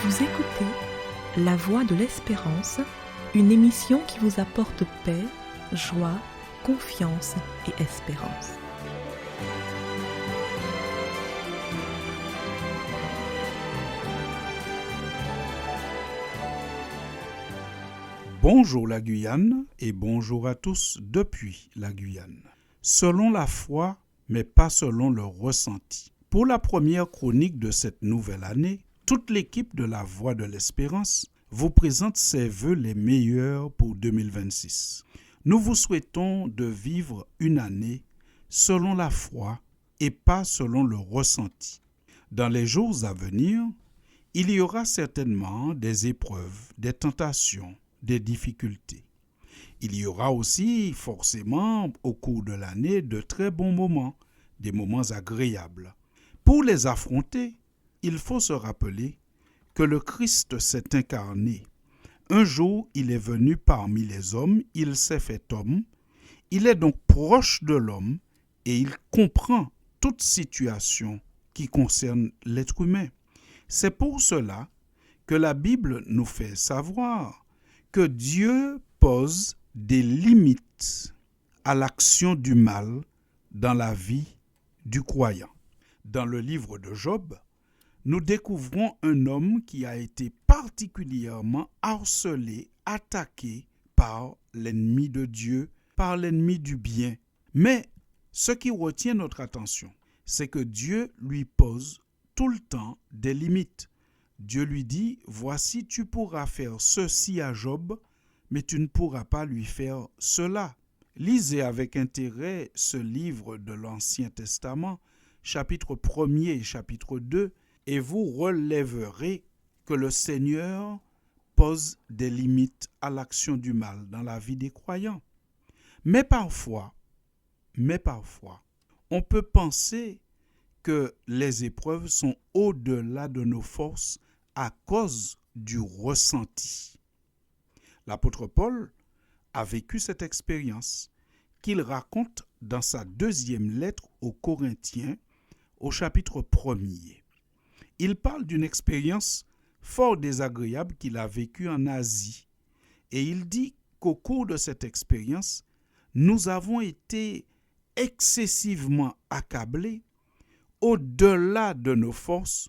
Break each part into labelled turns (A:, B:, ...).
A: Vous écoutez La Voix de l'Espérance, une émission qui vous apporte paix, joie, confiance et espérance.
B: Bonjour la Guyane et bonjour à tous depuis la Guyane. Selon la foi, mais pas selon le ressenti. Pour la première chronique de cette nouvelle année, toute l'équipe de La Voix de l'Espérance vous présente ses vœux les meilleurs pour 2026. Nous vous souhaitons de vivre une année selon la foi et pas selon le ressenti. Dans les jours à venir, il y aura certainement des épreuves, des tentations, des difficultés. Il y aura aussi forcément au cours de l'année de très bons moments, des moments agréables. Pour les affronter, il faut se rappeler que le Christ s'est incarné. Un jour, il est venu parmi les hommes, il s'est fait homme, il est donc proche de l'homme et il comprend toute situation qui concerne l'être humain. C'est pour cela que la Bible nous fait savoir que Dieu pose des limites à l'action du mal dans la vie du croyant. Dans le livre de Job, nous découvrons un homme qui a été particulièrement harcelé, attaqué par l'ennemi de Dieu, par l'ennemi du bien. Mais ce qui retient notre attention, c'est que Dieu lui pose tout le temps des limites. Dieu lui dit, voici, tu pourras faire ceci à Job, mais tu ne pourras pas lui faire cela. Lisez avec intérêt ce livre de l'Ancien Testament, chapitre 1er et chapitre 2, et vous relèverez que le Seigneur pose des limites à l'action du mal dans la vie des croyants. Mais parfois, on peut penser que les épreuves sont au-delà de nos forces à cause du ressenti. L'apôtre Paul a vécu cette expérience qu'il raconte dans sa deuxième lettre aux Corinthiens au chapitre 1er. Il parle d'une expérience fort désagréable qu'il a vécue en Asie et il dit qu'au cours de cette expérience, nous avons été excessivement accablés au-delà de nos forces,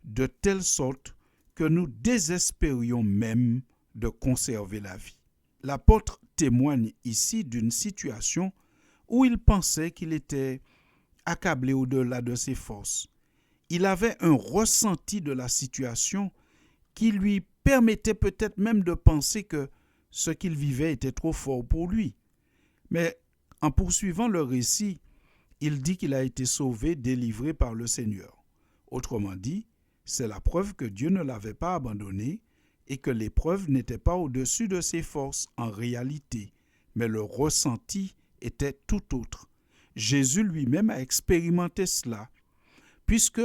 B: de telle sorte que nous désespérions même de conserver la vie. L'apôtre témoigne ici d'une situation où il pensait qu'il était accablé au-delà de ses forces. Il avait un ressenti de la situation qui lui permettait peut-être même de penser que ce qu'il vivait était trop fort pour lui. Mais en poursuivant le récit, il dit qu'il a été sauvé, délivré par le Seigneur. Autrement dit, c'est la preuve que Dieu ne l'avait pas abandonné et que l'épreuve n'était pas au-dessus de ses forces en réalité, mais le ressenti était tout autre. Jésus lui-même a expérimenté cela, puisque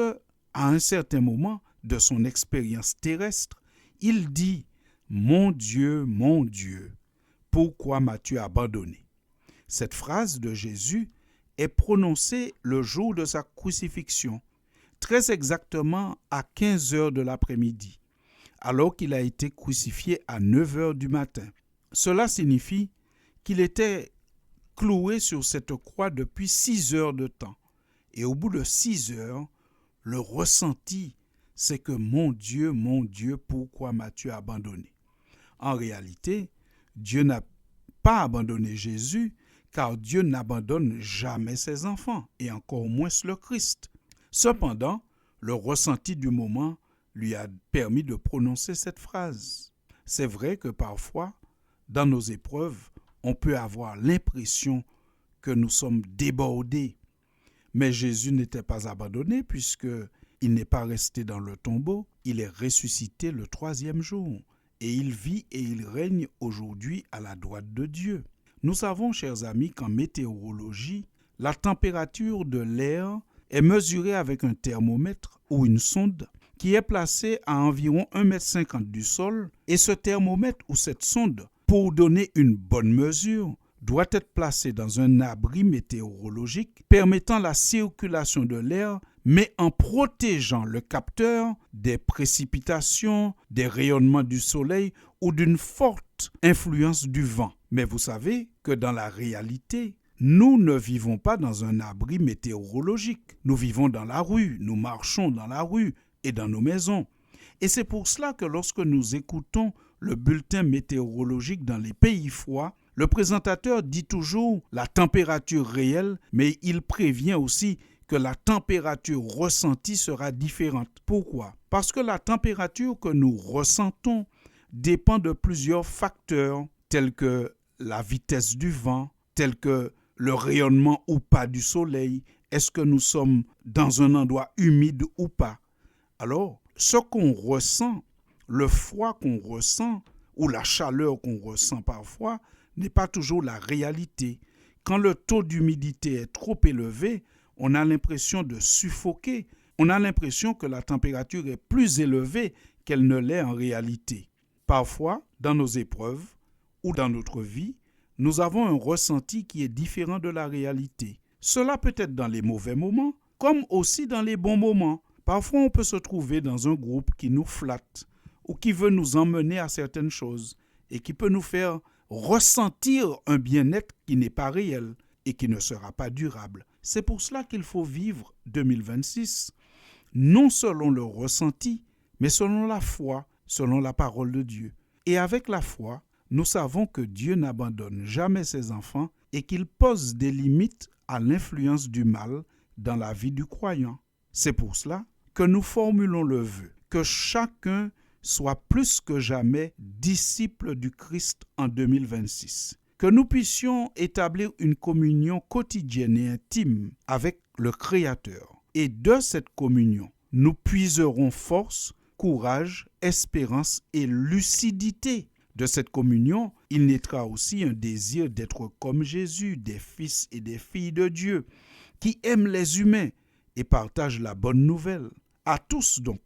B: à un certain moment de son expérience terrestre, il dit « Mon Dieu, pourquoi m'as-tu abandonné ?» Cette phrase de Jésus est prononcée le jour de sa crucifixion, très exactement à 15 heures de l'après-midi, alors qu'il a été crucifié à 9 heures du matin. Cela signifie qu'il était cloué sur cette croix depuis 6 heures de temps. Et au bout de 6 heures, le ressenti, c'est que mon Dieu, pourquoi m'as-tu abandonné? En réalité, Dieu n'a pas abandonné Jésus, car Dieu n'abandonne jamais ses enfants, et encore moins le Christ. Cependant, le ressenti du moment lui a permis de prononcer cette phrase. C'est vrai que parfois, dans nos épreuves, on peut avoir l'impression que nous sommes débordés. Mais Jésus n'était pas abandonné puisqu'il n'est pas resté dans le tombeau, il est ressuscité le 3e jour. Et il vit et il règne aujourd'hui à la droite de Dieu. Nous savons, chers amis, qu'en météorologie, la température de l'air est mesurée avec un thermomètre ou une sonde qui est placée à environ 1,50 m du sol. Et ce thermomètre ou cette sonde, pour donner une bonne mesure, doit être placé dans un abri météorologique permettant la circulation de l'air, mais en protégeant le capteur des précipitations, des rayonnements du soleil ou d'une forte influence du vent. Mais vous savez que dans la réalité, nous ne vivons pas dans un abri météorologique. Nous vivons dans la rue, nous marchons dans la rue et dans nos maisons. Et c'est pour cela que lorsque nous écoutons le bulletin météorologique dans les pays froids, le présentateur dit toujours la température réelle, mais il prévient aussi que la température ressentie sera différente. Pourquoi? Parce que la température que nous ressentons dépend de plusieurs facteurs, tels que la vitesse du vent, tels que le rayonnement ou pas du soleil. Est-ce que nous sommes dans un endroit humide ou pas? Alors, ce qu'on ressent, le froid qu'on ressent ou la chaleur qu'on ressent parfois n'est pas toujours la réalité. Quand le taux d'humidité est trop élevé, on a l'impression de suffoquer. On a l'impression que la température est plus élevée qu'elle ne l'est en réalité. Parfois, dans nos épreuves ou dans notre vie, nous avons un ressenti qui est différent de la réalité. Cela peut être dans les mauvais moments, comme aussi dans les bons moments. Parfois, on peut se trouver dans un groupe qui nous flatte ou qui veut nous emmener à certaines choses et qui peut nous faire ressentir un bien-être qui n'est pas réel et qui ne sera pas durable. C'est pour cela qu'il faut vivre 2026, non selon le ressenti, mais selon la foi, selon la parole de Dieu. Et avec la foi, nous savons que Dieu n'abandonne jamais ses enfants et qu'il pose des limites à l'influence du mal dans la vie du croyant. C'est pour cela que nous formulons le vœu que chacun soit plus que jamais disciple du Christ en 2026. Que nous puissions établir une communion quotidienne et intime avec le Créateur. Et de cette communion, nous puiserons force, courage, espérance et lucidité. De cette communion, il naîtra aussi un désir d'être comme Jésus, des fils et des filles de Dieu, qui aiment les humains et partagent la bonne nouvelle. À tous donc,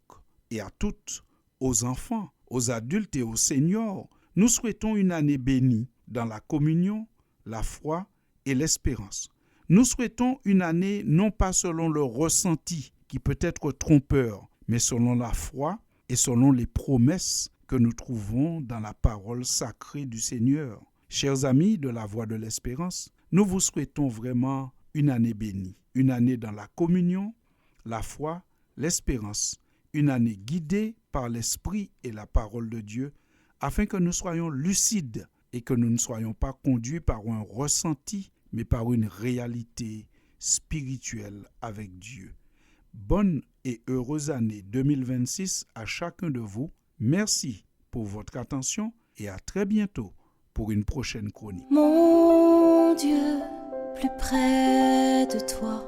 B: et à toutes, aux enfants, aux adultes et aux seniors, nous souhaitons une année bénie dans la communion, la foi et l'espérance. Nous souhaitons une année non pas selon le ressenti qui peut être trompeur, mais selon la foi et selon les promesses que nous trouvons dans la parole sacrée du Seigneur. Chers amis de la Voix de l'Espérance, nous vous souhaitons vraiment une année bénie, une année dans la communion, la foi, l'espérance, une année guidée par l'Esprit et la parole de Dieu, afin que nous soyons lucides et que nous ne soyons pas conduits par un ressenti, mais par une réalité spirituelle avec Dieu. Bonne et heureuse année 2026 à chacun de vous. Merci pour votre attention et à très bientôt pour une prochaine chronique.
C: Mon Dieu, plus près de toi,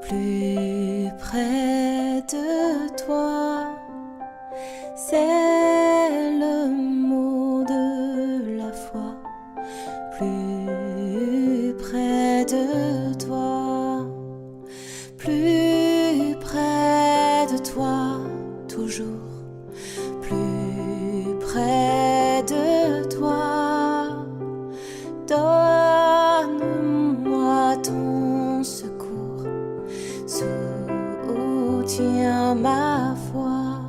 C: plus près de toi, c'est le mot de la foi. Plus près de toi, plus près de toi, toujours. Plus près de toi, donne-moi ton secours, soutiens ma foi.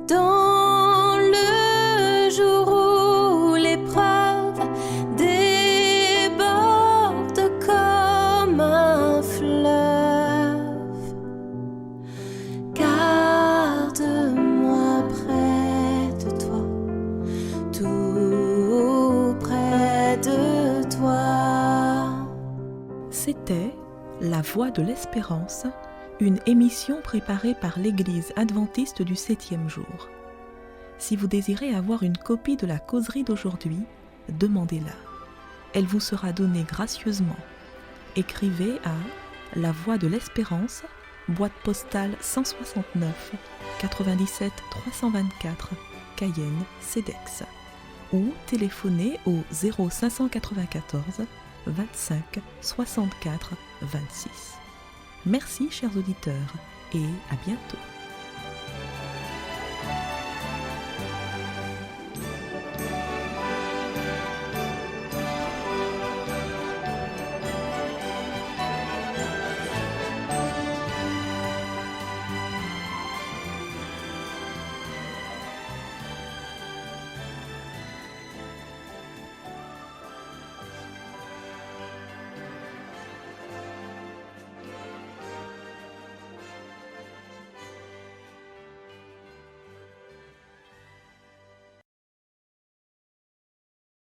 C: Dans le jour où l'épreuve déborde comme un fleuve, garde-moi près de toi, tout près de toi.
A: C'était La Voix de l'Espérance, une émission préparée par l'Église adventiste du 7e jour. Si vous désirez avoir une copie de la causerie d'aujourd'hui, demandez-la. Elle vous sera donnée gracieusement. Écrivez à La Voix de l'Espérance, boîte postale 169 97 324, Cayenne, CEDEX, ou téléphonez au 0594 25 64 26. Merci chers auditeurs et à bientôt.